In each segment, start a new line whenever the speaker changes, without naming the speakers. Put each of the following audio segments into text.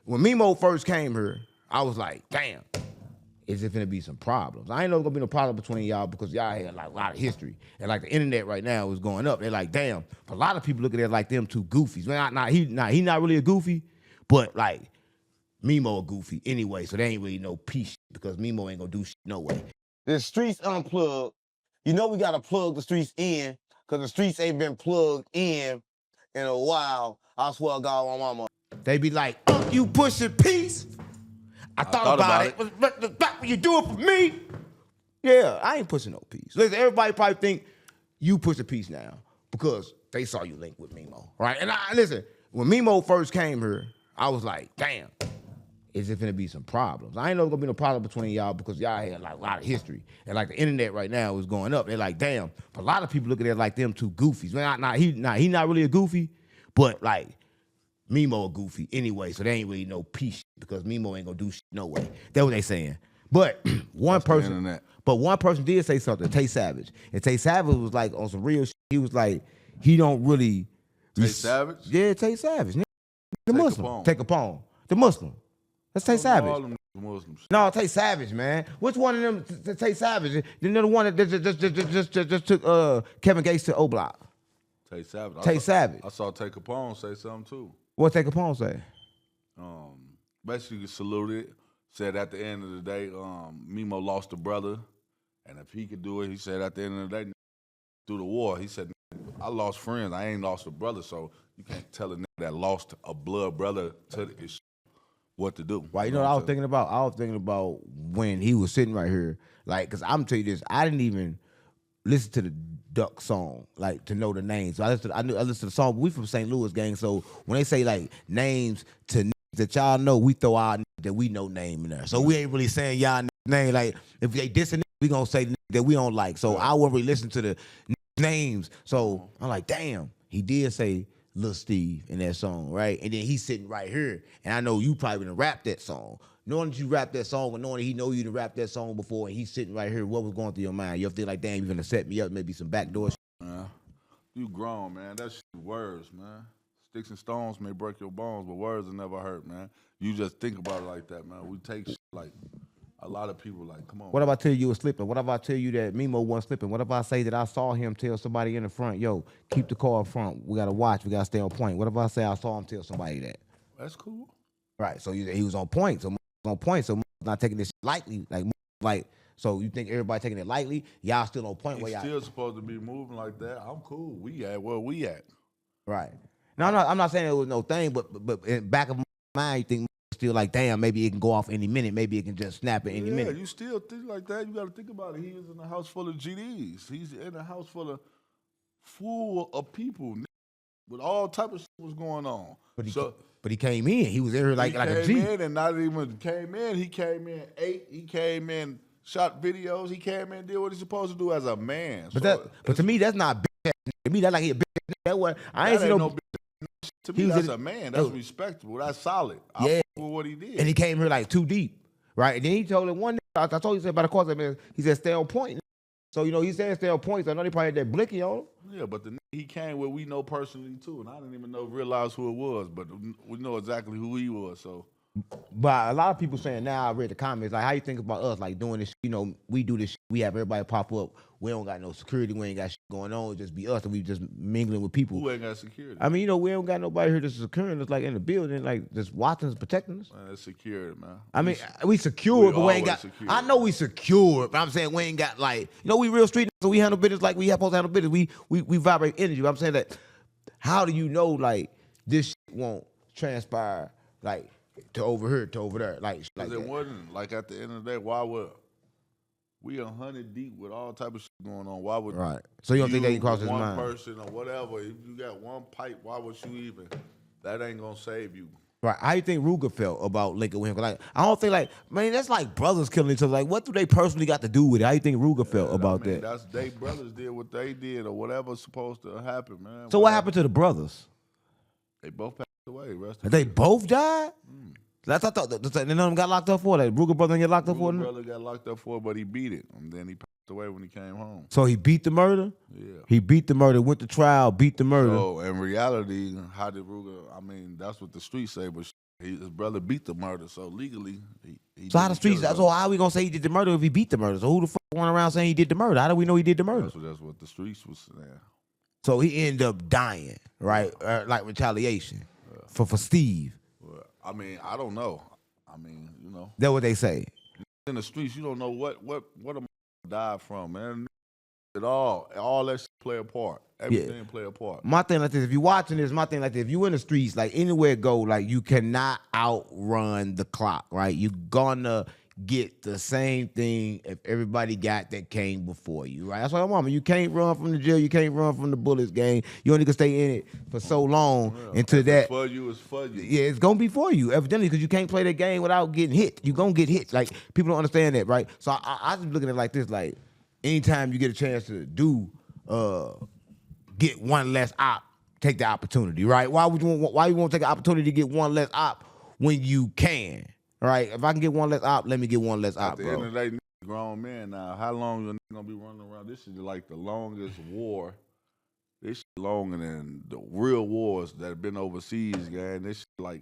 when Mimo first came here, I was like, damn, is it gonna be some problems? I ain't know it's gonna be no problem between y'all because y'all had like a lot of history. And like the internet right now is going up. They're like, damn, a lot of people look at it like them two goofies. Man, he not really a goofy, but like Mimo a goofy anyway, so there ain't really no peace because Mimo ain't gonna do shit no way. The streets unplugged. You know we gotta plug the streets in because the streets ain't been plugged in a while. I swear to God, my mama. They be like, you pushing peace? I thought about it. What you do it for me? Yeah, I ain't pushing no peace. Listen, everybody probably think you push the peace now because they saw you link with Mimo, right? And listen, when Mimo first came here, I was like, damn, is it gonna be some problems? I ain't know it's gonna be no problem between y'all because y'all had like a lot of history. And like the internet right now is going up. They're like, damn, a lot of people look at it like them two goofies. Man, he not really a goofy, but like Mimo a goofy anyway, so there ain't really no peace because Mimo ain't gonna do shit no way. That's what they saying. But one person did say something, Tay Savage. And Tay Savage was like on some real shit. He was like, he don't really
Tay Savage?
Yeah, Tay Savage. The Muslim. Take a poem. The Muslim. That's Tay Savage.
All them Muslims.
No, Tay Savage, man. Which one of them Tay Savage? You know the one that just took Kevin Gates to O Block.
Tay Savage.
Tay Savage.
I saw Tay Capone say something too.
What Tay Capone say?
Basically saluted, said at the end of the day, Mimo lost a brother, and if he could do it, he said at the end of the day, through the war, he said, I lost friends, I ain't lost a brother, so you can't tell a nigga that lost a blood brother to the what to do.
Right, you know what I was thinking about? I was thinking about when he was sitting right here, like, because I'm tell you this, I didn't even listen to the Duck song, like, to know the names. So I listened to the song, but we from St. Louis, gang, so when they say, like, names to that y'all know, we throw our that we know name in there. So we ain't really saying y'all name. Like, if they dissing, we gonna say that we don't like. So I won't really listen to the names. So I'm like, damn, he did say Lil Steve in that song, right? And then he's sitting right here, and I know you probably gonna rap that song. Knowing that you rap that song, and knowing that he know you to rap that song before, and he's sitting right here, what was going through your mind? You feel like, damn, you're gonna set me up, maybe some backdoor shit.
You grown, man. That's words, man. Sticks and stones may break your bones, but words will never hurt, man. You just think about it like that, man. We take shit like a lot of people like, come on.
What if I tell you was slipping? What if I tell you that Mimo wasn't slipping? What if I say that I saw him tell somebody in the front, yo, keep the car up front. We got to watch. We got to stay on point. What if I say I saw him tell somebody that?
That's cool.
Right. So he was on point. So on point. So not taking this lightly. Like, so you think everybody taking it lightly? Y'all still on point where y'all
still supposed to be moving like that. I'm cool. We at where we at.
Right. No, I'm not saying it was no thing, but in back of my mind, you think still like, damn, maybe it can go off any minute. Maybe it can just snap at any minute.
Yeah, you still think like that. You got to think about it. He was in a house full of GDs. He's in a house full of people with all type of shit was going on.
But he came in. He was there like a G.
He came in and not even came in. He came in, ate. He came in, shot videos. He came in, did what he's supposed to do as a man.
But to me, that's not big. To me, that's like he a big. That what I ain't seen no.
To me, that's a man. That's respectable. That's solid. I for what he did.
And he came here like too deep, right? And then he told him one. I told you said about the course. Man, he said stay on point. So you know he said stay on point. So I know they probably had that blicky on him.
Yeah, but he came where we know personally too, and I didn't even realize who it was, but we know exactly who he was. So.
But a lot of people saying now, I read the comments, like, how you think about us, like, doing this, you know, we do this, we have everybody pop up, we don't got no security, we ain't got shit going on, it just be us, and we just mingling with people.
Who ain't got security?
I mean, you know, we don't got nobody here just securing us, like, in the building, like, just watching us, protecting us.
Man, that's security, man.
I mean, we secure, but we ain't got, secured. I know we secure, but I'm saying we ain't got, like, you know, we real street, so we handle business like we supposed to handle business, we vibrate energy, but I'm saying that, how do you know, like, this shit won't transpire, like, to over here, to over there, like
it wasn't like at the end of the day. Why would we 100 deep with all type of shit going on? Why would
So you don't think that can cross his
mind?
One
person or whatever. If you got one pipe, why would you even? That ain't gonna save you.
Right? How you think Rooga felt about linking with him? Like I don't think like man, that's like brothers killing each other. Like what do they personally got to do with it? How you think Rooga felt about that?
That's they brothers did what they did or whatever's supposed to happen, man.
So what happened to the brothers?
They both passed away.
They both died. That's I thought. None of them got locked up for that. Rooga brother didn't get locked up for it.
Rooga brother got locked up for it, but he beat it, and then he passed away when he came home.
So he beat the murder.
Yeah,
he beat the murder. Went to trial, beat the murder.
So in reality, how did Rooga? I mean, that's what the streets say, but His brother beat the murder, so legally he
So how the
didn't kill
streets?
his
So
brother.
how we gonna say he did the murder if he beat the murder? So who the fuck went around saying he did the murder? How do we know he did the murder?
That's what the streets was saying.
So he ended up dying, right? Like retaliation for Steve.
Well, I mean, I don't know. I mean, you know,
That's what they say.
in the streets, you don't know what a died from, man. All that shit play a part. Everything play a part.
My thing like this, if you watching this, my thing like this, if you in the streets, like anywhere go, like you cannot outrun the clock, right? You gonna get the same thing if everybody got that came before you, right? That's what I'm on. You can't run from the jail, you can't run from the bullets game. You only can stay in it for so long until that.
It's for you, it's for you.
Yeah, it's gonna be for you, evidently, because you can't play that game without getting hit. You gonna get hit. Like people don't understand that, right? So I just looking at it like this, like anytime you get a chance to get one less op, take the opportunity, right? Why you want to take an opportunity to get one less op when you can, right? If I can get one less op, let me get one less op,
At the
bro.
end of the day, grown men now. How long you gonna be running around? This is like the longest war. This shit longer than the real wars that have been overseas, gang. This shit like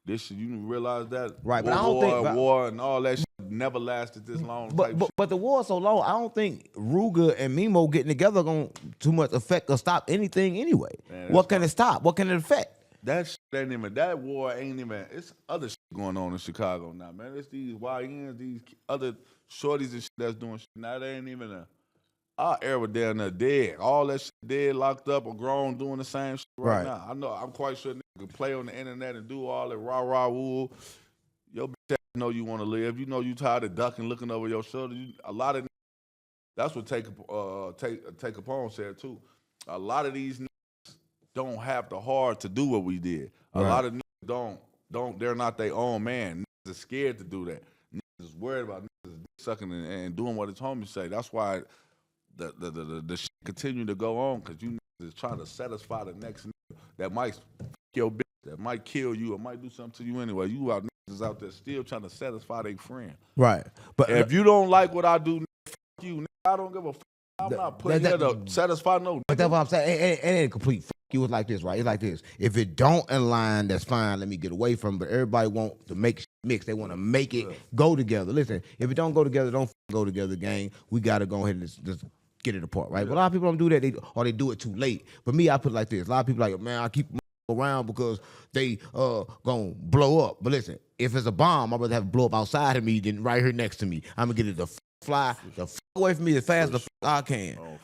this shit. You realize that?
Right, but I don't think
war and all that shit never lasted this long.
But the war is so long, I don't think Rooga and Mimo getting together gonna too much affect or stop anything anyway. Man, what can it stop? What can it affect?
That shit ain't even. That war ain't even. It's other shit going on in Chicago now, man. It's these YNs, these other shorties and shit that's doing shit. Now they ain't even our era down there dead. All that shit dead, locked up or grown, doing the same shit right now. I know. I'm quite sure niggas can play on the internet and do all that rah woo. Your bitch ass know you want to live. You know you tired of ducking, looking over your shoulder. A lot of that's what take upon said too. A lot of these niggas don't have the heart to do what we did. A lot of niggas don't. They're not their own man. Niggas are scared to do that. Niggas is worried about niggas sucking and doing what his homies say. That's why the shit continue to go on, because you niggas is trying to satisfy the next nigga that might fuck your bitch, that might kill you, or might do something to you anyway. You niggas out there still trying to satisfy their friend.
Right. But
if you don't like what I do, nigga, fuck you. Nigga, I don't give a fuck. I'm not putting here to satisfy no.
But that's what I'm saying. It ain't a complete fuck you. It's like this, right? It's like this. If it don't align, that's fine. Let me get away from it. But everybody want to make mix. They want to make it go together. Listen, if it don't go together, don't go together, gang. We got to go ahead and just get it apart, right? But a lot of people don't do that, they do it too late. But me, I put it like this. A lot of people like, man, I keep around because they gonna blow up. But listen, if it's a bomb, I'd rather have it blow up outside of me than right here next to me. I'm gonna get it to fly the away from me as fast as I can.